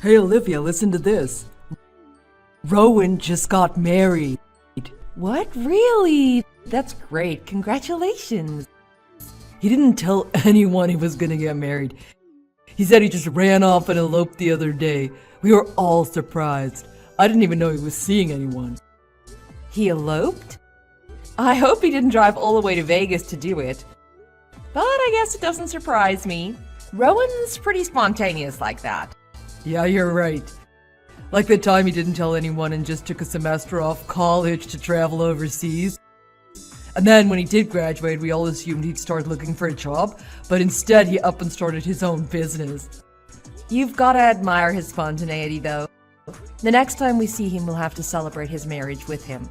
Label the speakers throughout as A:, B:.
A: Hey Olivia, listen to this. Rowan just got married.
B: What? Really? That's great. Congratulations.
A: He didn't tell anyone he was gonna get married. He said he just ran off and eloped the other day. We were all surprised. I didn't even know he was seeing anyone.
B: He eloped? I hope he didn't drive all the way to Vegas to do it. But I guess it doesn't surprise me. Rowan's pretty spontaneous like that.
A: Yeah, you're right. Like the time he didn't tell anyone and just took a semester off college to travel overseas. And then when he did graduate, we all assumed he'd start looking for a job, but instead he up and started his own business.
B: You've gotta admire his spontaneity, though. The next time we see him, we'll have to celebrate his marriage with him.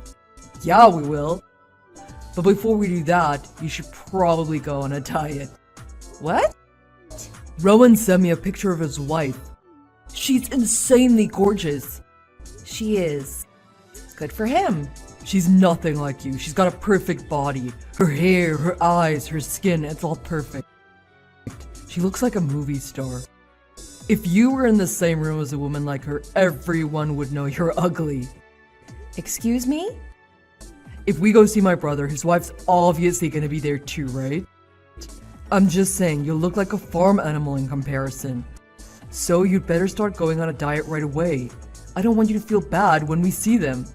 A: Yeah, we will. But before we do that, you should probably go on a diet.
B: What?
A: Rowan sent me a picture of his wife. She's insanely gorgeous.
B: She is. Good for him.
A: She's nothing like you. She's got a perfect body. Her hair, her eyes, her skin, it's all perfect. She looks like a movie star. If you were in the same room as a woman like her, everyone would know you're ugly.
B: Excuse me?
A: If we go see my brother, his wife's obviously gonna be there too, right? I'm just saying, you look like a farm animal in comparison. So you'd better start going on a diet right away. I don't want you to feel bad when we see them.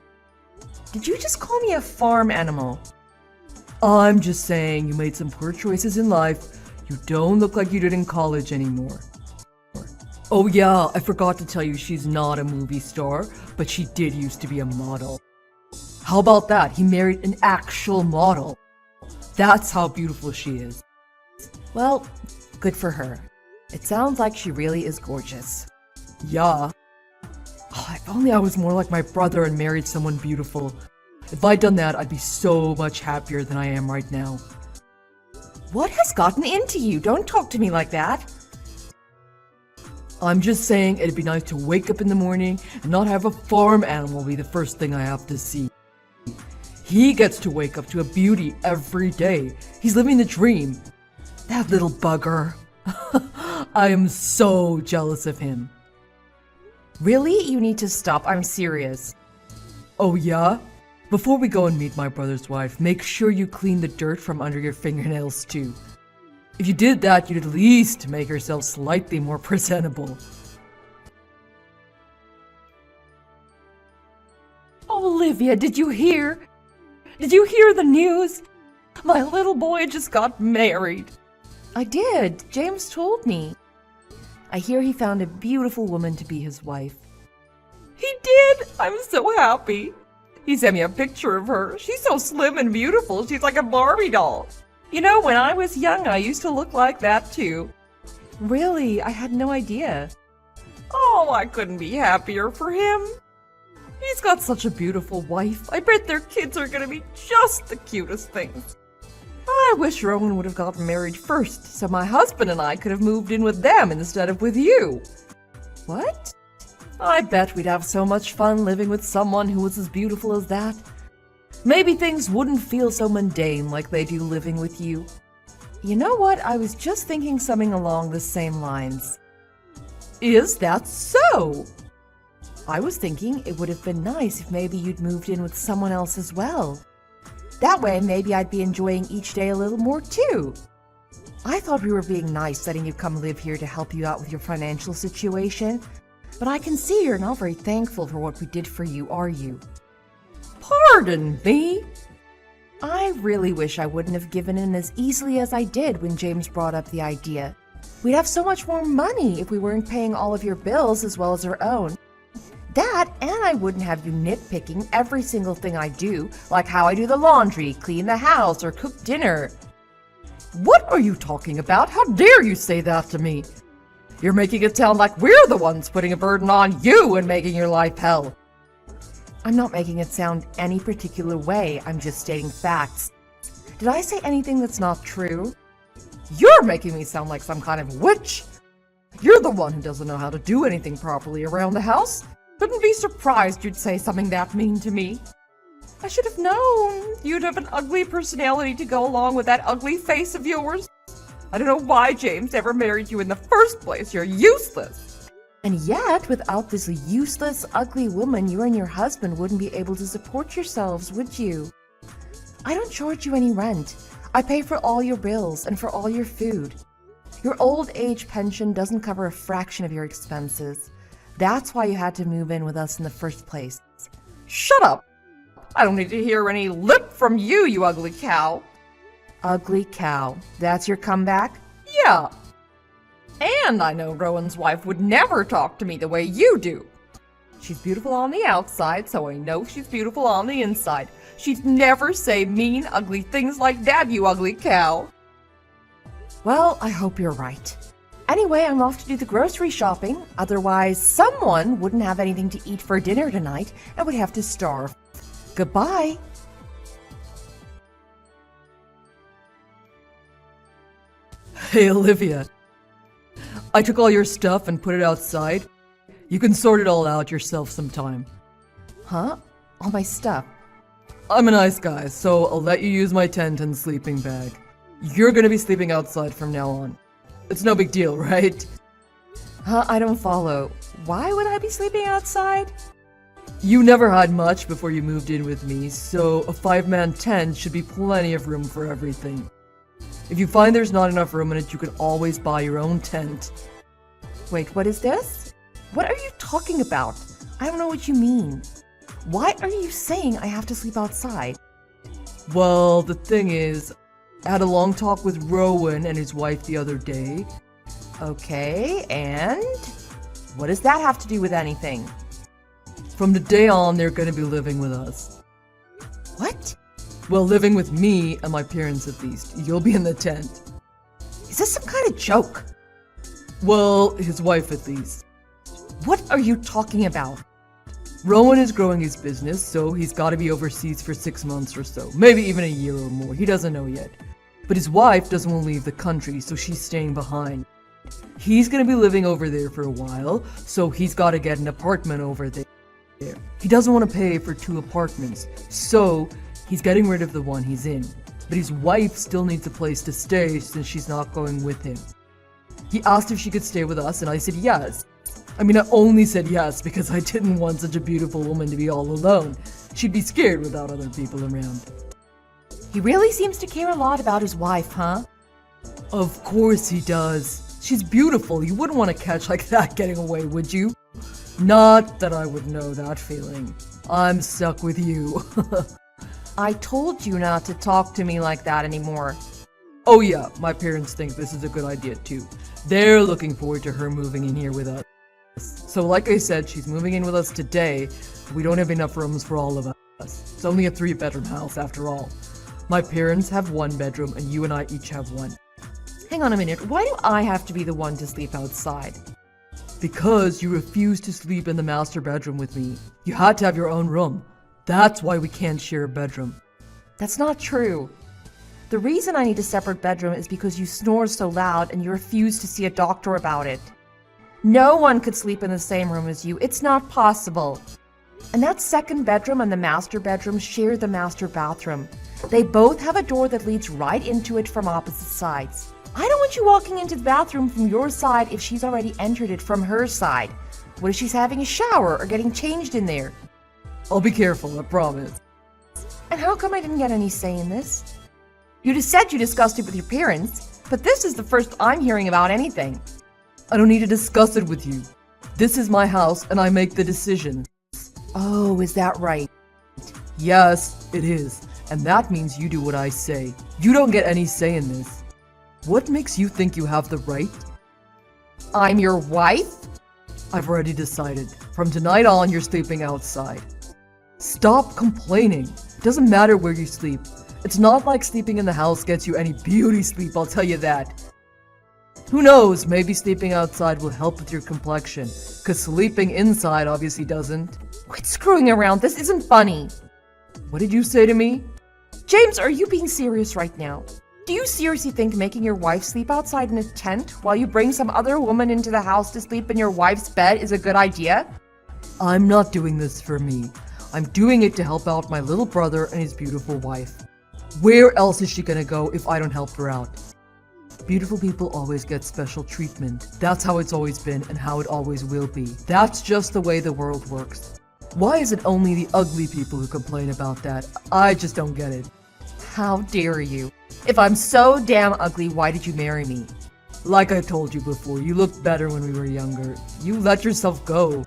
B: Did you just call me a farm animal?
A: I'm just saying you made some poor choices in life. You don't look like you did in college anymore. Oh yeah, I forgot to tell you she's not a movie star, but she did used to be a model. How about that? He married an actual model. That's how beautiful she is.
B: Well, good for her. It sounds like she really is gorgeous.
A: Yeah. Oh, if only I was more like my brother and married someone beautiful. If I'd done that, I'd be so much happier than I am right now.
B: What has gotten into you? Don't talk to me like that.
A: I'm just saying it'd be nice to wake up in the morning and not have a farm animal be the first thing I have to see. He gets to wake up to a beauty every day. He's living the dream. That little bugger. I am so jealous of him.
B: Really? You need to stop. I'm serious.
A: Oh yeah? Before we go and meet my brother's wife, make sure you clean the dirt from under your fingernails too. If you did that, you'd at least make yourself slightly more presentable.
B: Olivia, did you hear? Did you hear the news? My little boy just got married. I did. James told me. I hear he found a beautiful woman to be his wife. He did? I'm so happy. He sent me a picture of her. She's so slim and beautiful. She's like a Barbie doll. You know, when I was young, I used to look like that too. Really? I had no idea. Oh, I couldn't be happier for him. He's got such a beautiful wife. I bet their kids are gonna be just the cutest things. I wish Rowan would have gotten married first, so my husband and I could have moved in with them instead of with you. What? I bet we'd have so much fun living with someone who was as beautiful as that. Maybe things wouldn't feel so mundane like they do living with you. You know what? I was just thinking something along the same lines. Is that so? I was thinking it would have been nice if maybe you'd moved in with someone else as well. That way, maybe I'd be enjoying each day a little more too. I thought we were being nice letting you come live here to help you out with your financial situation, but I can see you're not very thankful for what we did for you, are you? Pardon me? I really wish I wouldn't have given in as easily as I did when James brought up the idea. We'd have so much more money if we weren't paying all of your bills as well as our own. That, and I wouldn't have you nitpicking every single thing I do, like how I do the laundry, clean the house, or cook dinner. What are you talking about? How dare you say that to me? You're making it sound like we're the ones putting a burden on you and making your life hell. I'm not making it sound any particular way, I'm just stating facts. Did I say anything that's not true? You're making me sound like some kind of witch. You're the one who doesn't know how to do anything properly around the house. Couldn't be surprised you'd say something that mean to me. I should have known. You'd have an ugly personality to go along with that ugly face of yours. I don't know why James ever married you in the first place. You're useless. And yet, without this useless, ugly woman, you and your husband wouldn't be able to support yourselves, would you? I don't charge you any rent. I pay for all your bills and for all your food. Your old age pension doesn't cover a fraction of your expenses. That's why you had to move in with us in the first place.
A: Shut up! I don't need to hear any lip from you, you ugly cow.
B: Ugly cow. That's your comeback?
A: Yeah. And I know Rowan's wife would never talk to me the way you do. She's beautiful on the outside, so I know she's beautiful on the inside. She'd never say mean, ugly things like that, you ugly cow.
B: Well, I hope you're right. Anyway, I'm off to do the grocery shopping. Otherwise, someone wouldn't have anything to eat for dinner tonight and would have to starve. Goodbye.
A: Hey, Olivia. I took all your stuff and put it outside. You can sort it all out yourself sometime.
B: Huh? All my stuff.
A: I'm a nice guy, so I'll let you use my tent and sleeping bag. You're gonna be sleeping outside from now on. It's no big deal, right?
B: Huh? I don't follow. Why would I be sleeping outside?
A: You never had much before you moved in with me, so a 5-man tent should be plenty of room for everything. If you find there's not enough room in it, you can always buy your own tent.
B: Wait, what is this? What are you talking about? I don't know what you mean. Why are you saying I have to sleep outside?
A: Well, the thing is, I had a long talk with Rowan and his wife the other day.
B: Okay, and? What does that have to do with anything?
A: From today on, they're gonna be living with us.
B: What?
A: Well, living with me and my parents at least. You'll be in the tent.
B: Is this some kind of joke?
A: Well, his wife at least.
B: What are you talking about?
A: Rowan is growing his business, so he's gotta be overseas for 6 months or so. Maybe even a year or more. He doesn't know yet. But his wife doesn't want to leave the country, so she's staying behind. He's gonna be living over there for a while, so he's gotta get an apartment over there. He doesn't want to pay for 2 apartments, so he's getting rid of the one he's in. But his wife still needs a place to stay since she's not going with him. He asked if she could stay with us, and I said yes. I mean, I only said yes because I didn't want such a beautiful woman to be all alone. She'd be scared without other people around.
B: He really seems to care a lot about his wife, huh?
A: Of course he does. She's beautiful. You wouldn't want to catch like that getting away, would you? Not that I would know that feeling. I'm stuck with you.
B: I told you not to talk to me like that anymore.
A: Oh yeah, my parents think this is a good idea too. They're looking forward to her moving in here with us. So like I said, she's moving in with us today. We don't have enough rooms for all of us. It's only a 3-bedroom house after all. My parents have 1 bedroom and you and I each have 1.
B: Hang on a minute, why do I have to be the one to sleep outside?
A: Because you refused to sleep in the master bedroom with me. You had to have your own room. That's why we can't share a bedroom.
B: That's not true. The reason I need a separate bedroom is because you snore so loud and you refuse to see a doctor about it. No one could sleep in the same room as you. It's not possible. And that second bedroom and the master bedroom share the master bathroom. They both have a door that leads right into it from opposite sides. I don't want you walking into the bathroom from your side if she's already entered it from her side. What if she's having a shower or getting changed in there?
A: I'll be careful, I promise.
B: And how come I didn't get any say in this? You just said you discussed it with your parents, but this is the first I'm hearing about anything.
A: I don't need to discuss it with you. This is my house and I make the decisions.
B: Oh, is that right?
A: Yes, it is. And that means you do what I say. You don't get any say in this. What makes you think you have the right?
B: I'm your wife?
A: I've already decided. From tonight on, you're sleeping outside. Stop complaining. It doesn't matter where you sleep. It's not like sleeping in the house gets you any beauty sleep, I'll tell you that. Who knows, maybe sleeping outside will help with your complexion, because sleeping inside obviously doesn't.
B: Quit screwing around, this isn't funny.
A: What did you say to me?
B: James, are you being serious right now? Do you seriously think making your wife sleep outside in a tent while you bring some other woman into the house to sleep in your wife's bed is a good idea?
A: I'm not doing this for me. I'm doing it to help out my little brother and his beautiful wife. Where else is she gonna go if I don't help her out? Beautiful people always get special treatment. That's how it's always been and how it always will be. That's just the way the world works. Why is it only the ugly people who complain about that? I just don't get it.
B: How dare you? If I'm so damn ugly, why did you marry me?
A: Like I told you before, you looked better when we were younger. You let yourself go.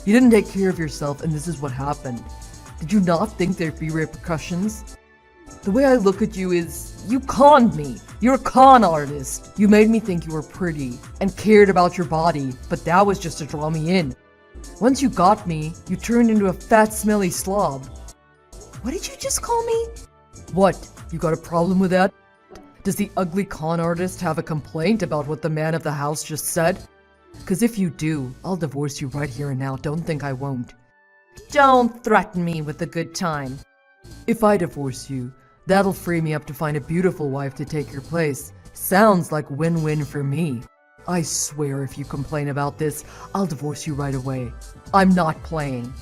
A: You didn't take care of yourself, and this is what happened. Did you not think there'd be repercussions? The way I look at you is, you conned me. You're a con artist. You made me think you were pretty and cared about your body, but that was just to draw me in. Once you got me, you turned into a fat, smelly slob.
B: What did you just call me?
A: What? You got a problem with that? Does the ugly con artist have a complaint about what the man of the house just said? Because if you do, I'll divorce you right here and now. Don't think I won't.
B: Don't threaten me with a good time.
A: If I divorce you, that'll free me up to find a beautiful wife to take your place. Sounds like win-win for me. I swear if you complain about this, I'll divorce you right away. I'm not playing.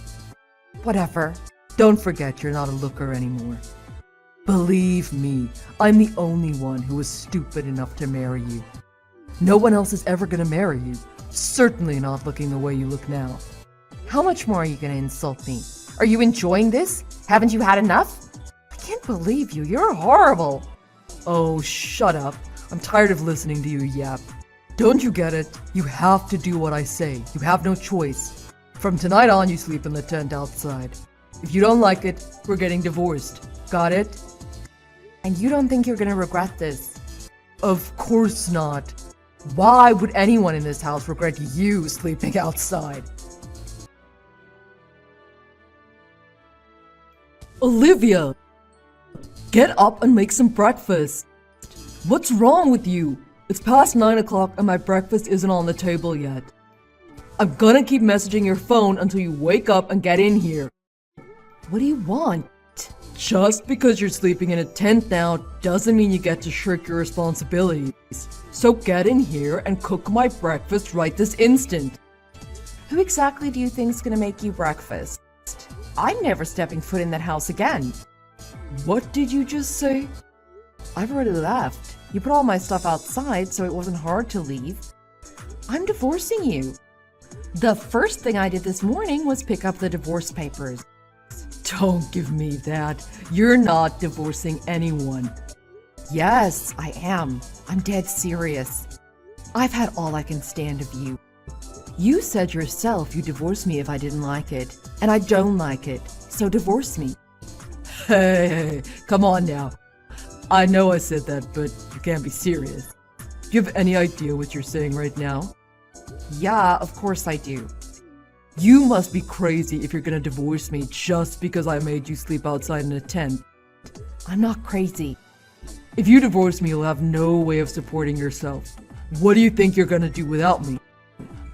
B: Whatever.
A: Don't forget you're not a looker anymore. Believe me, I'm the only one who was stupid enough to marry you. No one else is ever gonna marry you. Certainly not looking the way you look now.
B: How much more are you gonna insult me? Are you enjoying this? Haven't you had enough? I can't believe you. You're horrible.
A: Oh, shut up. I'm tired of listening to you yap. Don't you get it? You have to do what I say. You have no choice. From tonight on, you sleep in the tent outside. If you don't like it, we're getting divorced. Got it?
B: And you don't think you're gonna regret this?
A: Of course not. Why would anyone in this house regret you sleeping outside? Olivia! Get up and make some breakfast. What's wrong with you? It's past 9 o'clock and my breakfast isn't on the table yet. I'm gonna keep messaging your phone until you wake up and get in here.
B: What do you want?
A: Just because you're sleeping in a tent now doesn't mean you get to shirk your responsibilities. So get in here and cook my breakfast right this instant.
B: Who exactly do you think's gonna make you breakfast? I'm never stepping foot in that house again.
A: What did you just say?
B: I've already left. You put all my stuff outside, so it wasn't hard to leave. I'm divorcing you. The first thing I did this morning was pick up the divorce papers.
A: Don't give me that. You're not divorcing anyone.
B: Yes, I am. I'm dead serious. I've had all I can stand of you. You said yourself you'd divorce me if I didn't like it, and I don't like it, so divorce me.
A: Hey, come on now. I know I said that, but you can't be serious. Do you have any idea what you're saying right now?
B: Yeah, of course I do.
A: You must be crazy if you're gonna divorce me just because I made you sleep outside in a tent.
B: I'm not crazy.
A: If you divorce me, you'll have no way of supporting yourself. What do you think you're gonna do without me?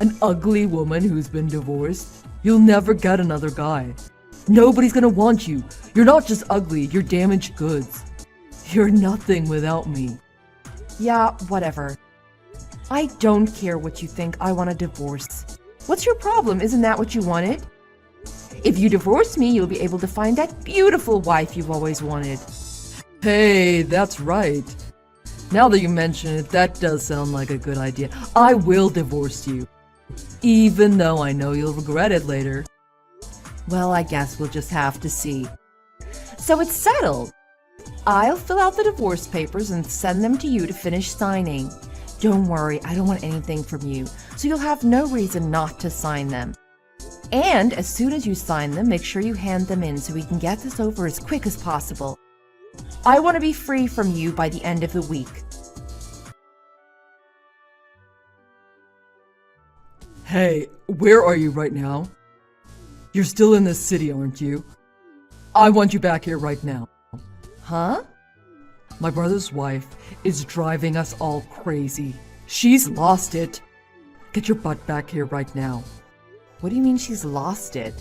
A: An ugly woman who's been divorced? You'll never get another guy. Nobody's gonna want you. You're not just ugly, you're damaged goods. You're nothing without me.
B: Yeah, whatever. I don't care what you think. I want a divorce. What's your problem? Isn't that what you wanted? If you divorce me, you'll be able to find that beautiful wife you've always wanted.
A: Hey, that's right. Now that you mention it, that does sound like a good idea. I will divorce you. Even though I know you'll regret it later.
B: Well, I guess we'll just have to see. So it's settled. I'll fill out the divorce papers and send them to you to finish signing. Don't worry, I don't want anything from you, so you'll have no reason not to sign them. And as soon as you sign them, make sure you hand them in so we can get this over as quick as possible. I want to be free from you by the end of the week.
A: Hey, where are you right now? You're still in this city, aren't you? I want you back here right now.
B: Huh?
A: My brother's wife is driving us all crazy. She's lost it. Get your butt back here right now.
B: What do you mean she's lost it?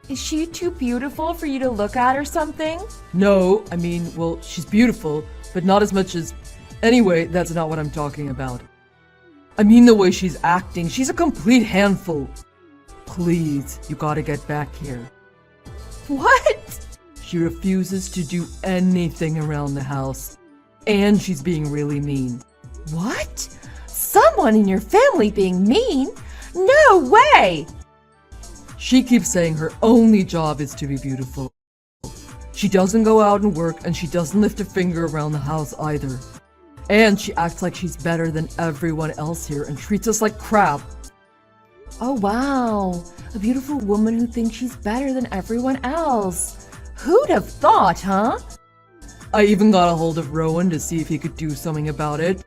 B: Is she too beautiful for you to look at or something?
A: No, I mean, well, she's beautiful, but not as much as... Anyway, that's not what I'm talking about. I mean the way she's acting. She's a complete handful. Please, you gotta get back here.
B: What?
A: She refuses to do anything around the house. And she's being really mean.
B: What? Someone in your family being mean? No way!
A: She keeps saying her only job is to be beautiful. She doesn't go out and work, and she doesn't lift a finger around the house either. And she acts like she's better than everyone else here and treats us like crap.
B: Oh wow, a beautiful woman who thinks she's better than everyone else. Who'd have thought, huh?
A: I even got a hold of Rowan to see if he could do something about it.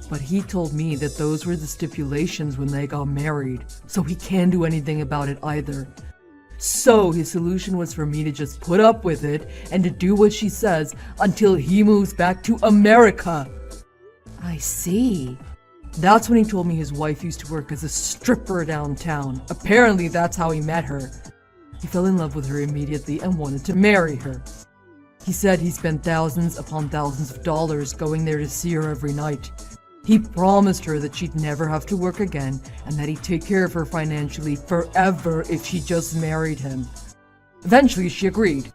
A: But he told me that those were the stipulations when they got married, so he can't do anything about it either. So his solution was for me to just put up with it and to do what she says until he moves back to America.
B: I see.
A: That's when he told me his wife used to work as a stripper downtown. Apparently that's how he met her. He fell in love with her immediately and wanted to marry her. He said he spent thousands upon thousands of dollars going there to see her every night. He promised her that she'd never have to work again and that he'd take care of her financially forever if she just married him. Eventually, she agreed.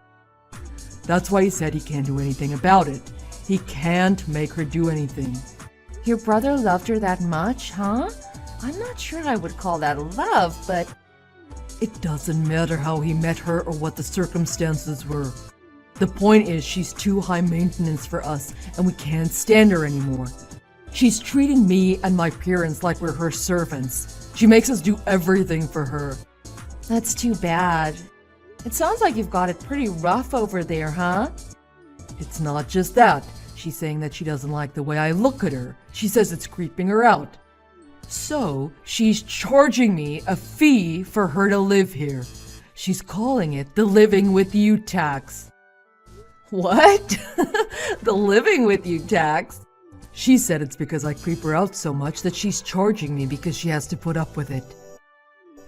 A: That's why he said he can't do anything about it. He can't make her do anything.
B: Your brother loved her that much, huh? I'm not sure I would call that love, but...
A: It doesn't matter how he met her or what the circumstances were. The point is she's too high maintenance for us and we can't stand her anymore. She's treating me and my parents like we're her servants. She makes us do everything for her.
B: That's too bad. It sounds like you've got it pretty rough over there, huh?
A: It's not just that. She's saying that she doesn't like the way I look at her. She says it's creeping her out. So, she's charging me a fee for her to live here. She's calling it the living with you tax.
B: What? The living with you tax?
A: She said it's because I creep her out so much that she's charging me because she has to put up with it.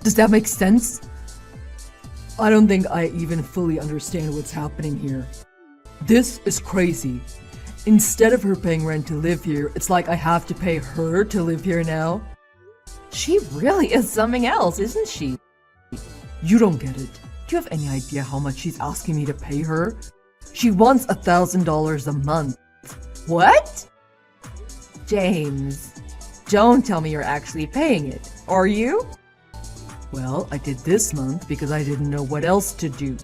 A: Does that make sense? I don't think I even fully understand what's happening here. This is crazy. Instead of her paying rent to live here, it's like I have to pay her to live here now.
B: She really is something else, isn't she?
A: You don't get it. Do you have any idea how much she's asking me to pay her? She wants $1,000 a month.
B: What? James, don't tell me you're actually paying it, are you?
A: Well, I did this month because I didn't know what else to do.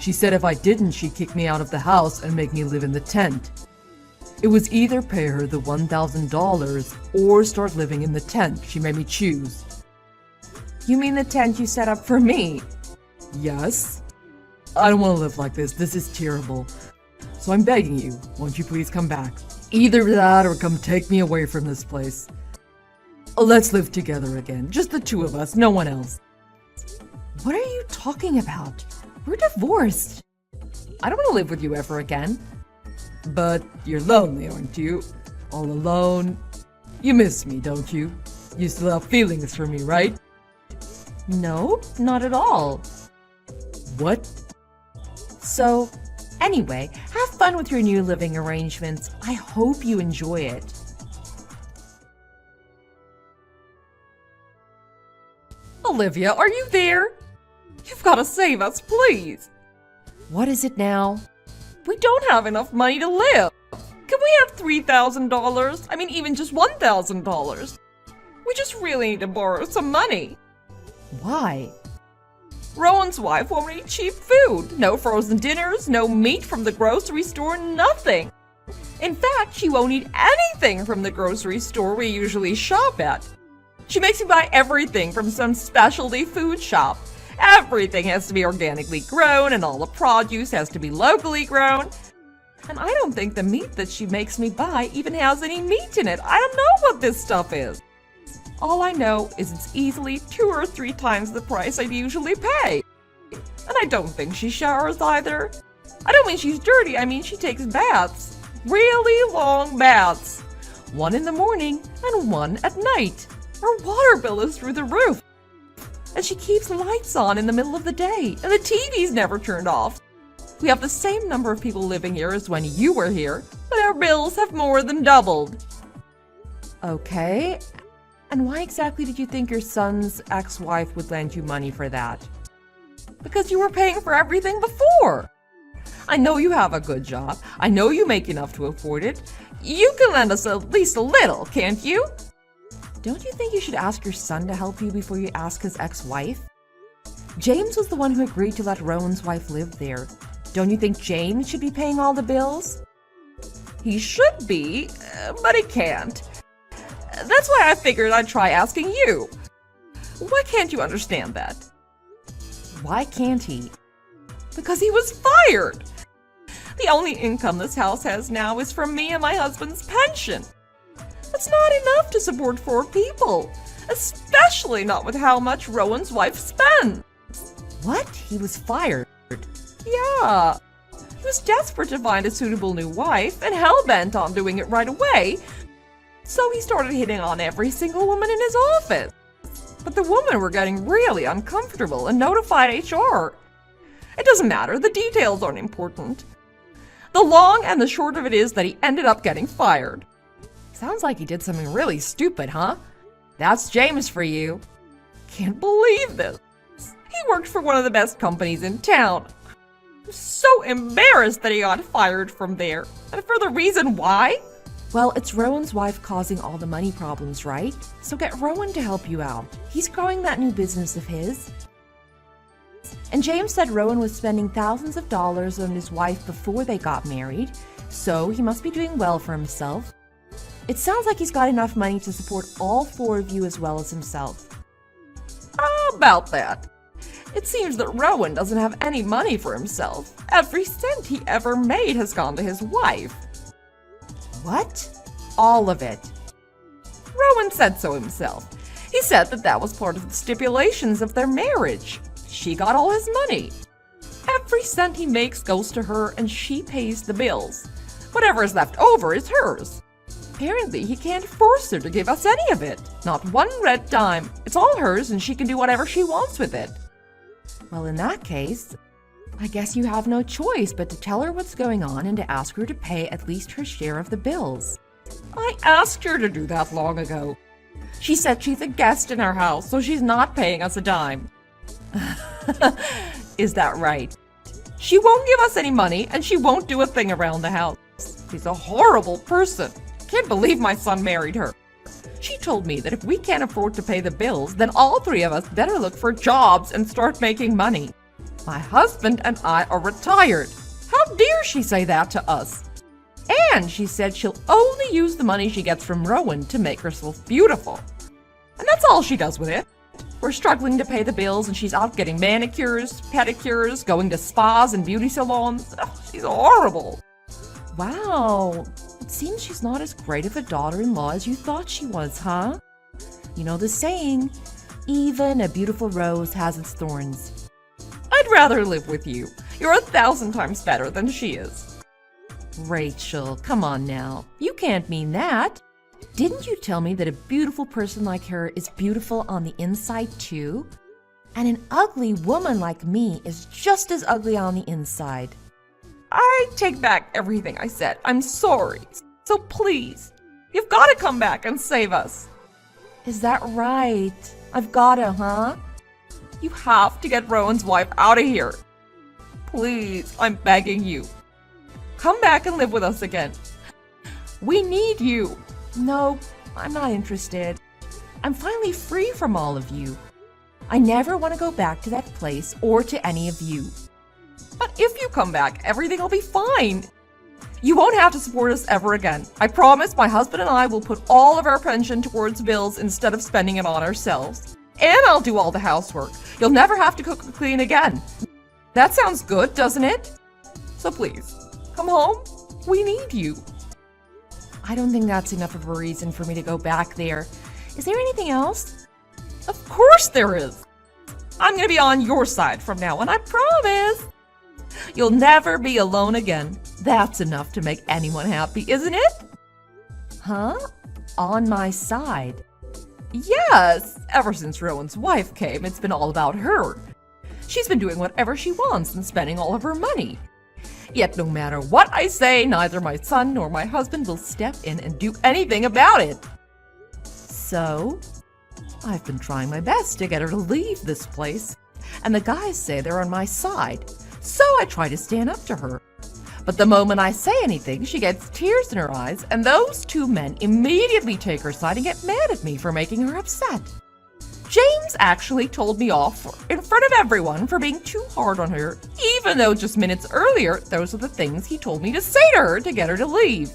A: She said if I didn't, she'd kick me out of the house and make me live in the tent. It was either pay her the $1,000 or start living in the tent. She made me choose.
B: You mean the tent you set up for me?
A: Yes. I don't want to live like this. This is terrible. So I'm begging you, won't you please come back? Either that or come take me away from this place. Let's live together again. Just the two of us, no one else.
B: What are you talking about? We're divorced. I don't want to live with you ever again.
A: But you're lonely, aren't you? All alone. You miss me, don't you? You still have feelings for me, right?
B: No, not at all.
A: What?
B: So, anyway, have fun with your new living arrangements. I hope you enjoy it.
C: Olivia, are you there? You've got to save us, please.
B: What is it now?
C: We don't have enough money to live. Can we have $3,000? I mean, even just $1,000. We just really need to borrow some money.
B: Why?
C: Rowan's wife won't eat cheap food. No frozen dinners, no meat from the grocery store, nothing. In fact, she won't eat anything from the grocery store we usually shop at. She makes me buy everything from some specialty food shop. Everything has to be organically grown and all the produce has to be locally grown. And I don't think the meat that she makes me buy even has any meat in it. I don't know what this stuff is. All I know is it's easily 2 or 3 times the price I'd usually pay. And I don't think she showers either. I don't mean she's dirty, I mean she takes baths. Really long baths. 1 in the morning and 1 at night. Her water bill is through the roof. And she keeps lights on in the middle of the day, and the TV's never turned off. We have the same number of people living here as when you were here, but our bills have more than doubled.
B: Okay. And why exactly did you think your son's ex-wife would lend you money for that?
C: Because you were paying for everything before. I know you have a good job. I know you make enough to afford it. You can lend us at least a little, can't you?
B: Don't you think you should ask your son to help you before you ask his ex-wife? James was the one who agreed to let Rowan's wife live there. Don't you think James should be paying all the bills?
C: He should be, but he can't. That's why I figured I'd try asking you. Why can't you understand that?
B: Why can't he?
C: Because he was fired. The only income this house has now is from me and my husband's pension. That's not enough to support 4 people, especially not with how much Rowan's wife spends.
B: What? He was fired?
C: Yeah. He was desperate to find a suitable new wife and hell-bent on doing it right away, so he started hitting on every single woman in his office. But the women were getting really uncomfortable and notified HR. It doesn't matter, the details aren't important. The long and the short of it is that he ended up getting fired.
B: Sounds like he did something really stupid, huh? That's James for you.
C: Can't believe this. He worked for one of the best companies in town. I'm so embarrassed that he got fired from there. And for the reason why?
B: Well, it's Rowan's wife causing all the money problems, right? So get Rowan to help you out. He's growing that new business of his. And James said Rowan was spending thousands of dollars on his wife before they got married, so he must be doing well for himself. It sounds like he's got enough money to support all 4 of you as well as himself.
C: How about that? It seems that Rowan doesn't have any money for himself. Every cent he ever made has gone to his wife.
B: What? All of it?
C: Rowan said so himself. He said that was part of the stipulations of their marriage. She got all his money. Every cent he makes goes to her and she pays the bills. Whatever is left over is hers. Apparently, he can't force her to give us any of it. Not one red dime. It's all hers and she can do whatever she wants with it.
B: Well, in that case, I guess you have no choice but to tell her what's going on and to ask her to pay at least her share of the bills.
C: I asked her to do that long ago. She said she's a guest in our house, so she's not paying us a dime. Is that right? She won't give us any money and she won't do a thing around the house. She's a horrible person. Can't believe my son married her. She told me that if we can't afford to pay the bills, then all 3 of us better look for jobs and start making money. My husband and I are retired. How dare she say that to us? And she said she'll only use the money she gets from Rowan to make herself beautiful. And that's all she does with it. We're struggling to pay the bills and she's out getting manicures, pedicures, going to spas and beauty salons. Oh, she's horrible.
B: Wow, it seems she's not as great of a daughter-in-law as you thought she was, huh? You know the saying, even a beautiful rose has its thorns.
C: I'd rather live with you. You're 1,000 times better than she is.
B: Rachel, come on now. You can't mean that. Didn't you tell me that a beautiful person like her is beautiful on the inside too? And an ugly woman like me is just as ugly on the inside.
C: I take back everything I said. I'm sorry. So please, you've got to come back and save us.
B: Is that right? I've gotta, huh?
C: You have to get Rowan's wife out of here. Please, I'm begging you. Come back and live with us again. We need you.
B: No, I'm not interested. I'm finally free from all of you. I never want to go back to that place or to any of you.
C: But if you come back, everything will be fine. You won't have to support us ever again. I promise my husband and I will put all of our pension towards bills instead of spending it on ourselves. And I'll do all the housework. You'll never have to cook or clean again. That sounds good, doesn't it? So please, come home. We need you.
B: I don't think that's enough of a reason for me to go back there. Is there anything else?
C: Of course there is. I'm going to be on your side from now on, I promise. You'll never be alone again. That's enough to make anyone happy, isn't it?
B: Huh? On my side?
C: Yes. Ever since Rowan's wife came, it's been all about her. She's been doing whatever she wants and spending all of her money. Yet no matter what I say, neither my son nor my husband will step in and do anything about it.
B: So?
C: I've been trying my best to get her to leave this place, and the guys say they're on my side. So I try to stand up to her. But the moment I say anything, she gets tears in her eyes, and those two men immediately take her side and get mad at me for making her upset. James actually told me off in front of everyone for being too hard on her, even though just minutes earlier, those are the things he told me to say to her to get her to leave.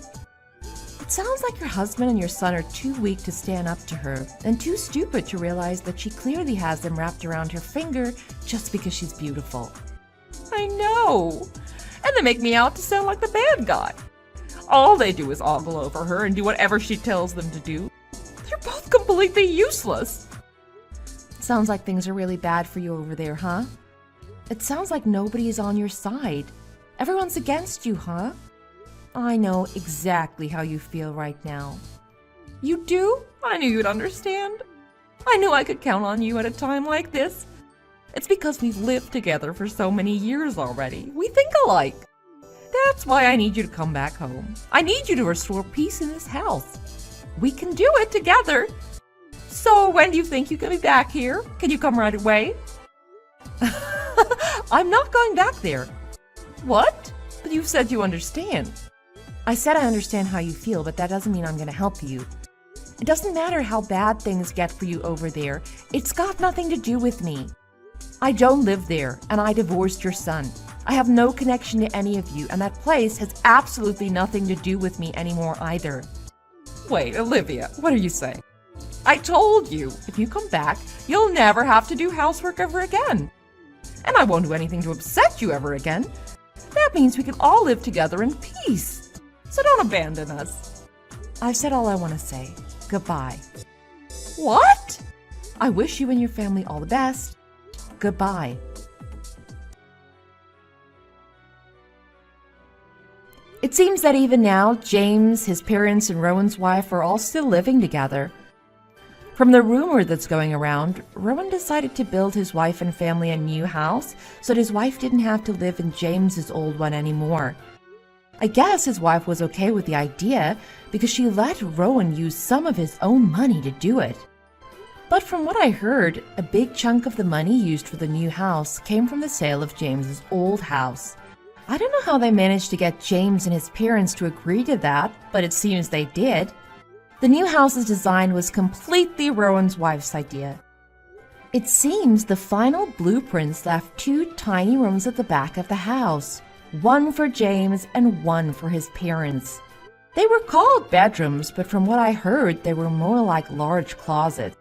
B: It sounds like your husband and your son are too weak to stand up to her and too stupid to realize that she clearly has them wrapped around her finger just because she's beautiful.
C: I know. And they make me out to sound like the bad guy. All they do is ogle over her and do whatever she tells them to do. You're both completely useless.
B: Sounds like things are really bad for you over there, huh? It sounds like nobody is on your side. Everyone's against you, huh? I know exactly how you feel right now.
C: You do? I knew you'd understand. I knew I could count on you at a time like this. It's because we've lived together for so many years already. We think alike. That's why I need you to come back home. I need you to restore peace in this house. We can do it together. So when do you think you can be back here? Can you come right away?
B: I'm not going back there.
C: What? But you said you understand.
B: I said I understand how you feel, but that doesn't mean I'm going to help you. It doesn't matter how bad things get for you over there. It's got nothing to do with me. I don't live there, and I divorced your son. I have no connection to any of you, and that place has absolutely nothing to do with me anymore either.
C: Wait, Olivia, what are you saying? I told you, if you come back, you'll never have to do housework ever again. And I won't do anything to upset you ever again. That means we can all live together in peace. So don't abandon us.
B: I've said all I want to say. Goodbye.
C: What?
B: I wish you and your family all the best. Goodbye. It seems that even now, James, his parents, and Rowan's wife are all still living together. From the rumor that's going around, Rowan decided to build his wife and family a new house so that his wife didn't have to live in James's old one anymore. I guess his wife was okay with the idea because she let Rowan use some of his own money to do it. But from what I heard, a big chunk of the money used for the new house came from the sale of James's old house. I don't know how they managed to get James and his parents to agree to that, but it seems they did. The new house's design was completely Rowan's wife's idea. It seems the final blueprints left 2 tiny rooms at the back of the house, one for James and one for his parents. They were called bedrooms, but from what I heard, they were more like large closets.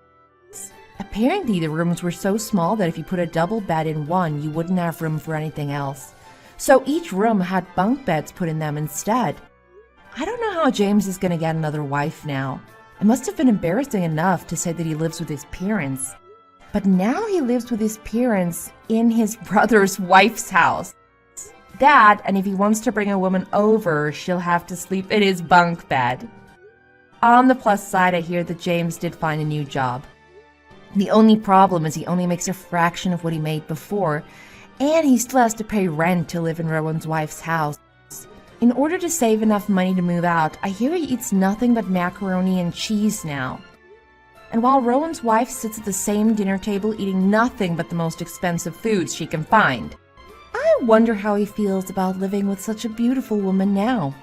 B: Apparently, the rooms were so small that if you put a double bed in one, you wouldn't have room for anything else. So each room had bunk beds put in them instead. I don't know how James is going to get another wife now. It must have been embarrassing enough to say that he lives with his parents. But now he lives with his parents in his brother's wife's house. That, and if he wants to bring a woman over, she'll have to sleep in his bunk bed. On the plus side, I hear that James did find a new job. The only problem is he only makes a fraction of what he made before, and he still has to pay rent to live in Rowan's wife's house. In order to save enough money to move out, I hear he eats nothing but macaroni and cheese now. And while Rowan's wife sits at the same dinner table eating nothing but the most expensive foods she can find, I wonder how he feels about living with such a beautiful woman now.